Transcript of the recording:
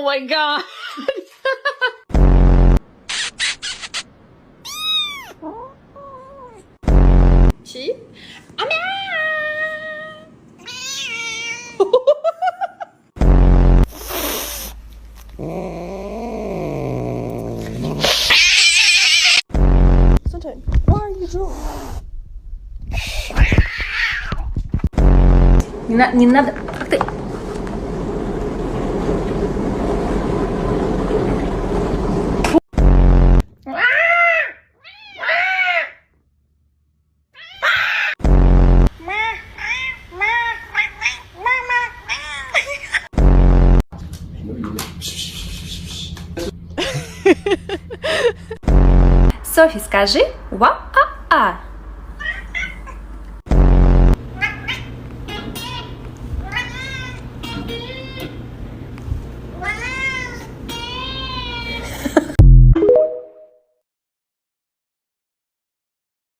Oh my god. Чи? Gesundheit. Why are you drunk? Не надо. Ах ты. Софи, скажи ва-а-а.